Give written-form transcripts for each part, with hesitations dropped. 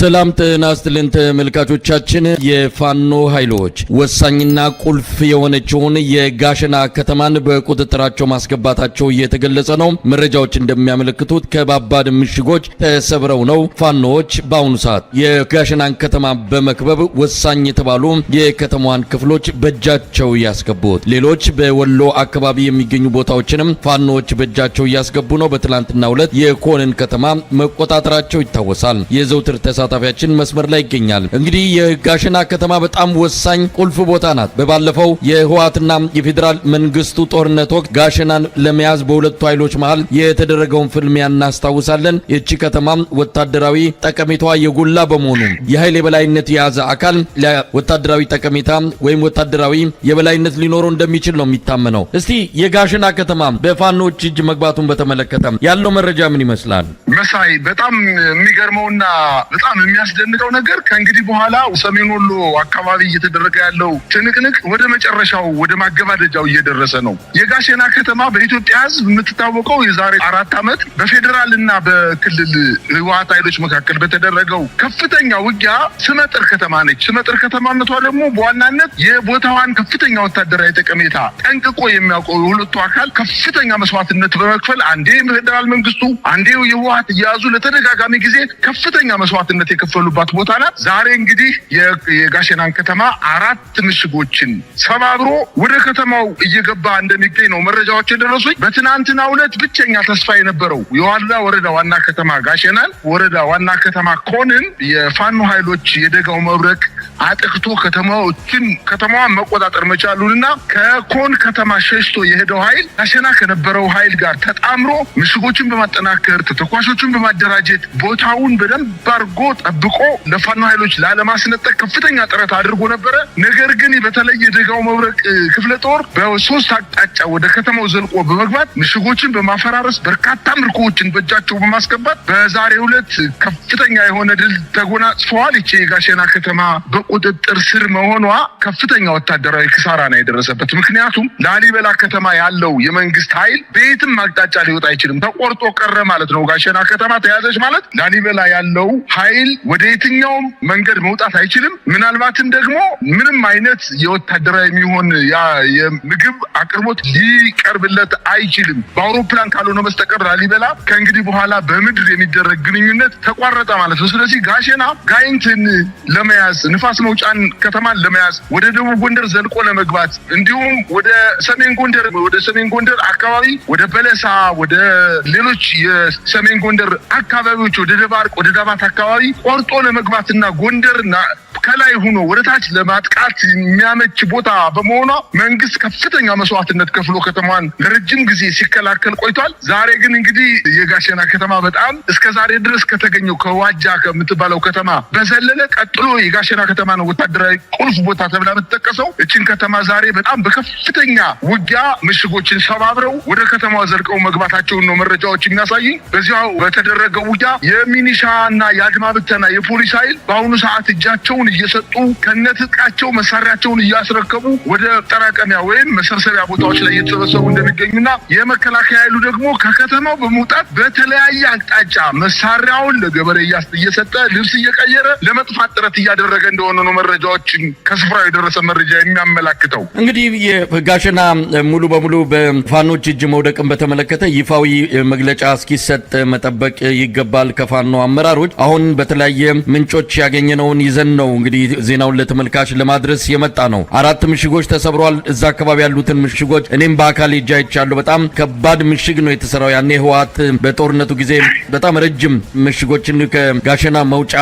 ሰላም ጤና ይስጥልን ተመልካቾቻችን። የፋኖ ኃይሎች ወሳኝና ቁልፍ የሆነችውን የጋሸና ከተማን በቁጥጥራቸው ማስገባታቸው እየተገለጸ ነው። መረጃዎች እንደሚያመለክቱት ከባባድ ምሽጎች ተሰብረው ነው ፋኖዎች በአሁኑ ሰዓት የጋሸናን ከተማ በመክበብ ወሳኝ የተባሉ የከተማዋን ክፍሎች በእጃቸው ያስገቡት። ሌሎች በወሎ አካባቢ የሚገኙ ቦታዎችንም ፋኖዎች በእጃቸው ያስገቡ ነው። በትላንትናው ዕለት የኮንን ከተማ መቆጣጠራቸው ይታወሳል። የዘውትር ተሳታፊያችን መስመር ላይ ይገኛል። እንግዲህ የጋሸና ከተማ በጣም ወሳኝ ቁልፍ ቦታ ናት። በባለፈው የህወሓትና የፌዴራል መንግስቱ ጦርነት ወቅት ጋሸናን ለመያዝ በሁለቱ ኃይሎች መሃል የተደረገውን ፍልሚያ እናስታውሳለን። እቺ ከተማ ወታደራዊ ጠቀሜታዋ የጎላ በመሆኑ የኃይል የበላይነት የያዘ አካል ለወታደራዊ ጠቀሜታ ወይም ወታደራዊ የበላይነት ሊኖረው እንደሚችል ነው የሚታመነው። እስቲ የጋሸና ከተማ በፋኖች እጅ መግባቱን በተመለከተ ያለው መረጃ ምን ይመስላል? መሳይ በጣም የሚገርመውና በጣም የሚያስደንቀው ነገር ከእንግዲህ በኋላ ሰሜን ወሎ አካባቢ እየተደረገ ያለው ትንቅንቅ ወደ መጨረሻው ወደ ማገባደጃው እየደረሰ ነው። የጋሸና ከተማ በኢትዮጵያ ሕዝብ የምትታወቀው የዛሬ 4 ዓመት በፌዴራልና በክልል ህወሓት ኃይሎች መካከል በተደረገው ከፍተኛ ውጊያ ስመጥር ከተማ ነች። ስመጥር ከተማነቷ ደግሞ በዋናነት የቦታዋን ከፍተኛ ወታደራዊ ጠቀሜታ ጠንቅቆ የሚያውቀው የሁለቱ አካል ከፍተኛ መስዋዕትነት በመክፈል አንዴ ፌዴራል መንግስቱ አንዴ የህወሓት እያያዙ ለተደጋጋሚ ጊዜ ከፍተኛ መስዋዕትነት የከፈሉባት ቦታ ናት። ዛሬ እንግዲህ የጋሸናን ከተማ 4 ምሽጎችን ሰባብሮ ወደ ከተማው እየገባ እንደሚገኝ ነው መረጃዎች የደረሱኝ። በትናንትናው ዕለት ብቸኛ ተስፋ የነበረው የዋላ ወረዳ ዋና ከተማ ጋሸናን ወረዳ ዋና ከተማ ኮንን የፋኖ ኃይሎች የደጋው መብረቅ አጥቅቶ ከተማዋን መቆጣጠር መቻሉንና ከኮን ከተማ ሸሽቶ የሄደው ኃይል ጋሸና ከነበረው ኃይል ጋር ተጣምሮ ምሽጎችን በማጠናከር ተተኳሾችን በማደራጀት ቦታውን በደንብ አድርጎ ጠብቆ ለፋኖ ኃይሎች ላለማስነጠቅ ከፍተኛ ጥረት አድርጎ ነበረ። ነገር ግን በተለይ የደጋው መብረቅ ክፍለ ጦር በ3 አቅጣጫ ወደ ከተማው ዘልቆ በመግባት ምሽጎችን በማፈራረስ በርካታ ምርኮዎችን በእጃቸው በማስገባት በዛሬው ዕለት ከፍተኛ የሆነ ድል ተጎናጽፈዋል። ይቺ የጋሸና ከተማ በቁጥጥር ስር መሆኗ ከፍተኛ ወታደራዊ ክሳራ ነው የደረሰበት። ምክንያቱም ላሊበላ ከተማ ያለው የመንግስት ኃይል በየትም አቅጣጫ ሊወጣ አይችልም፣ ተቆርጦ ቀረ ማለት ነው። ጋሸና ከተማ ተያዘች ማለት ላሊበላ ያለው ኃይል ወደ የትኛውም መንገድ መውጣት አይችልም። ምናልባትም ደግሞ ምንም አይነት የወታደራዊ የሚሆን የምግብ አቅርቦት ሊቀርብለት አይችልም በአውሮፕላን ካልሆነ በስተቀር። ላሊበላ ከእንግዲህ በኋላ በምድር የሚደረግ ግንኙነት ተቋረጠ ማለት ነው። ስለዚህ ጋሸና ጋይንትን ለመያዝ ንፋስ መውጫን ከተማን ለመያዝ ወደ ደቡብ ጎንደር ዘልቆ ለመግባት እንዲሁም ወደ ሰሜን ጎንደር አካባቢ ወደ በለሳ ወደ ሌሎች የሰሜን ጎንደር አካባቢዎች ወደ ደባርቅ ወደ ዳባት አካባቢ ቆርጦ ለመግባትና ጎንደርና ከላይ ሆኖ ወደ ታች ለማጥቃት የሚያመች ቦታ በመሆኗ መንግስት ከፍተኛ መስዋዕትነት ከፍሎ ከተማዋን ለረጅም ጊዜ ሲከላከል ቆይቷል። ዛሬ ግን እንግዲህ የጋሸና ከተማ በጣም እስከዛሬ ድረስ ከተገኘው ከዋጃ ከምትባለው ከተማ በዘለለ ቀጥሎ የጋሸና ከተማ ነው ወታደራዊ ቁልፍ ቦታ ተብላ የምትጠቀሰው። እችን ከተማ ዛሬ በጣም በከፍተኛ ውጊያ ምሽጎችን ሰባብረው ወደ ከተማዋ ዘልቀው መግባታቸውን ነው መረጃዎች የሚያሳዩኝ። በዚያው በተደረገው ውጊያ የሚኒሻና የአድማ ብተና የፖሊስ ኃይል በአሁኑ ሰዓት እጃቸውን እየሰጡ ከነትጥቃቸው መሳሪያቸውን እያስረከቡ ወደ ጠራቀሚያ ወይም መሰብሰቢያ ቦታዎች ላይ እየተሰበሰቡ እንደሚገኙና የመከላከያ ኃይሉ ደግሞ ከከተማው በመውጣት በተለያየ አቅጣጫ መሳሪያውን ለገበሬ እየሰጠ ልብስ እየቀየረ ለመጥፋት ጥረት እያደረገ እንደሆነ ነው መረጃዎችን ከስፍራው የደረሰ መረጃ የሚያመላክተው። እንግዲህ የጋሸና ሙሉ በሙሉ በፋኖች እጅ መውደቅን በተመለከተ ይፋዊ መግለጫ እስኪሰጥ መጠበቅ ይገባል ከፋኖ አመራሮች። አሁን በተለያየ ምንጮች ያገኘነውን ይዘን ነው እንግዲህ ዜናውን ለተመልካች ለማድረስ የመጣ ነው። 4 ምሽጎች ተሰብረዋል። እዛ አካባቢ ያሉትን ምሽጎች እኔም በአካል ሄጄ አይቻለሁ። በጣም ከባድ ምሽግ ነው የተሰራው። ያኔ ህወሓት በጦርነቱ ጊዜ በጣም ረጅም ምሽጎችን ከጋሸና መውጫ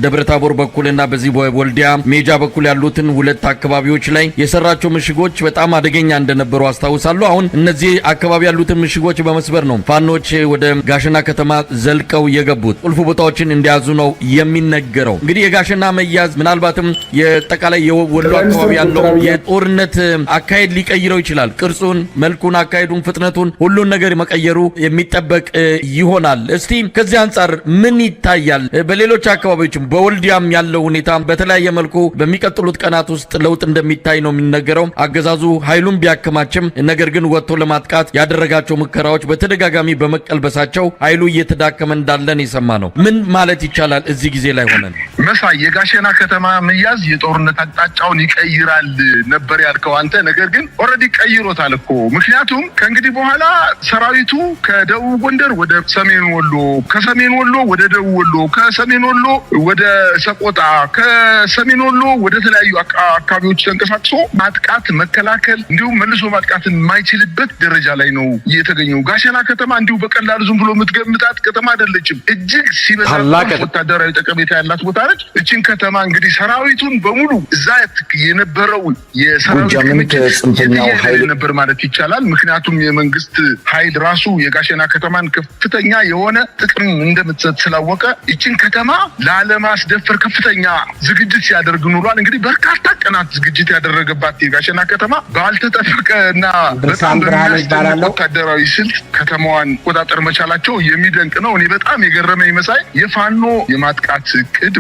ደብረታቦር በኩልና በዚህ ወልዲያ ሜጃ በኩል ያሉትን 2 አካባቢዎች ላይ የሰራቸው ምሽጎች በጣም አደገኛ እንደነበሩ አስታውሳለሁ። አሁን እነዚህ አካባቢ ያሉትን ምሽጎች በመስበር ነው ፋኖች ወደ ጋሸና ከተማ ዘልቀው የገቡት። ቁልፍ ቦታዎችን እንዲያዙ ነው የሚነገረው። እንግዲህ የጋሸና መያዝ ምናልባት ምናልባትም የጠቃላይ የወሎ አካባቢ ያለው የጦርነት አካሄድ ሊቀይረው ይችላል። ቅርጹን፣ መልኩን፣ አካሄዱን፣ ፍጥነቱን ሁሉን ነገር መቀየሩ የሚጠበቅ ይሆናል። እስቲ ከዚህ አንጻር ምን ይታያል? በሌሎች አካባቢዎችም በወልዲያም ያለው ሁኔታ በተለያየ መልኩ በሚቀጥሉት ቀናት ውስጥ ለውጥ እንደሚታይ ነው የሚነገረው። አገዛዙ ኃይሉን ቢያከማችም ነገር ግን ወጥቶ ለማጥቃት ያደረጋቸው ሙከራዎች በተደጋጋሚ በመቀልበሳቸው ኃይሉ እየተዳከመ እንዳለን የሰማ ነው። ምን ማለት ይቻላል እዚህ ጊዜ ላይ ሆነን? መሳይ የጋሸና ከተማ መያዝ የጦርነት አቅጣጫውን ይቀይራል ነበር ያልከው አንተ። ነገር ግን ኦልሬዲ ቀይሮታል እኮ። ምክንያቱም ከእንግዲህ በኋላ ሰራዊቱ ከደቡብ ጎንደር ወደ ሰሜን ወሎ፣ ከሰሜን ወሎ ወደ ደቡብ ወሎ፣ ከሰሜን ወሎ ወደ ሰቆጣ፣ ከሰሜን ወሎ ወደ ተለያዩ አካባቢዎች ተንቀሳቅሶ ማጥቃት፣ መከላከል እንዲሁም መልሶ ማጥቃትን የማይችልበት ደረጃ ላይ ነው የተገኘው። ጋሸና ከተማ እንዲሁ በቀላሉ ዝም ብሎ የምትገምታት ከተማ አይደለችም። እጅግ ሲበዛ ወታደራዊ ጠቀሜታ ያላት ቦታ ነች። እቺን ከተማ እንግዲህ ሰራዊቱን በሙሉ እዛ የነበረው የሰራዊት ኃይል ነበር ማለት ይቻላል። ምክንያቱም የመንግስት ኃይል ራሱ የጋሸና ከተማን ከፍተኛ የሆነ ጥቅም እንደምትሰጥ ስላወቀ እቺን ከተማ ላለማስደፈር ከፍተኛ ዝግጅት ሲያደርግ ኑሯል። እንግዲህ በርካታ ቀናት ዝግጅት ያደረገባት የጋሸና ከተማ ባልተጠበቀና በጣም በሚያስደንቅ ወታደራዊ ስልት ከተማዋን ቆጣጠር መቻላቸው የሚደንቅ ነው። እኔ በጣም የገረመኝ መሳይ የፋኖ የማጥቃት እቅድ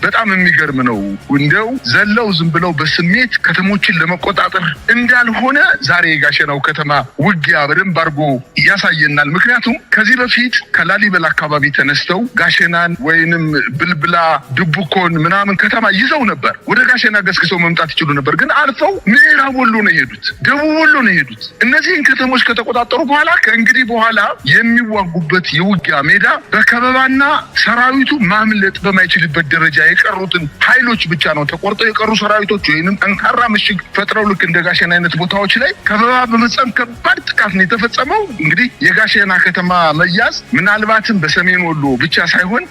በጣም የሚገርም ነው። እንደው ዘለው ዝም ብለው በስሜት ከተሞችን ለመቆጣጠር እንዳልሆነ ዛሬ የጋሸናው ከተማ ውጊያ በደንብ አድርጎ ያሳየናል። ምክንያቱም ከዚህ በፊት ከላሊበላ አካባቢ ተነስተው ጋሸናን ወይንም ብልብላ፣ ድቡኮን ምናምን ከተማ ይዘው ነበር። ወደ ጋሸና ገስግሰው መምጣት ይችሉ ነበር። ግን አልፈው ምዕራብ ወሎ ነው የሄዱት፣ ደቡብ ወሎ ነው የሄዱት። እነዚህን ከተሞች ከተቆጣጠሩ በኋላ ከእንግዲህ በኋላ የሚዋጉበት የውጊያ ሜዳ በከበባና ሰራዊቱ ማምለጥ በማይችልበት ደረጃ የቀሩትን ኃይሎች ብቻ ነው። ተቆርጠው የቀሩ ሰራዊቶች ወይንም ጠንካራ ምሽግ ፈጥረው ልክ እንደ ጋሸና አይነት ቦታዎች ላይ ከበባ በመፈጸም ከባድ ጥቃት ነው የተፈጸመው። እንግዲህ የጋሸና ከተማ መያዝ ምናልባትም በሰሜን ወሎ ብቻ ሳይሆን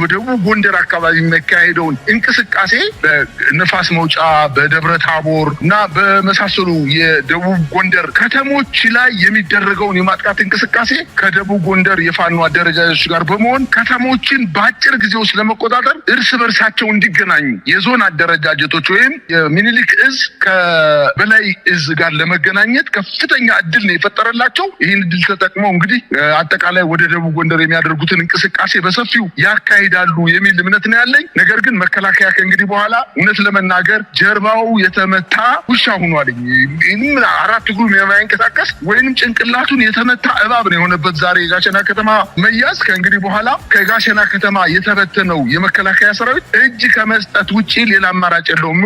በደቡብ ጎንደር አካባቢ የሚካሄደውን እንቅስቃሴ በነፋስ መውጫ፣ በደብረ ታቦር እና በመሳሰሉ የደቡብ ጎንደር ከተሞች ላይ የሚደረገውን የማጥቃት እንቅስቃሴ ከደቡብ ጎንደር የፋኖ አደረጃጆች ጋር በመሆን ከተሞችን በአጭር ጊዜ ውስጥ ለመቆጣጠር እርስ በርሳቸው እንዲገናኙ የዞን አደረጃጀቶች ወይም የሚኒሊክ እዝ ከበላይ እዝ ጋር ለመገናኘት ከፍተኛ እድል ነው የፈጠረላቸው። ይህን እድል ተጠቅመው እንግዲህ አጠቃላይ ወደ ደቡብ ጎንደር የሚያደርጉትን እንቅስቃሴ በሰፊው ያካሂዳሉ የሚል እምነት ነው ያለኝ። ነገር ግን መከላከያ ከእንግዲህ በኋላ እውነት ለመናገር ጀርባው የተመታ ውሻ ሆኗል። አራት እግሩ የማይንቀሳቀስ ወይንም ጭንቅላቱን የተመታ እባብ ነው የሆነበት ዛሬ የጋሸና ከተማ መያዝ። ከእንግዲህ በኋላ ከጋሸና ከተማ የተበተነው የመከላከያ ሰራዊት እጅ ከመስጠት ውጪ ሌላ አማራጭ የለውም።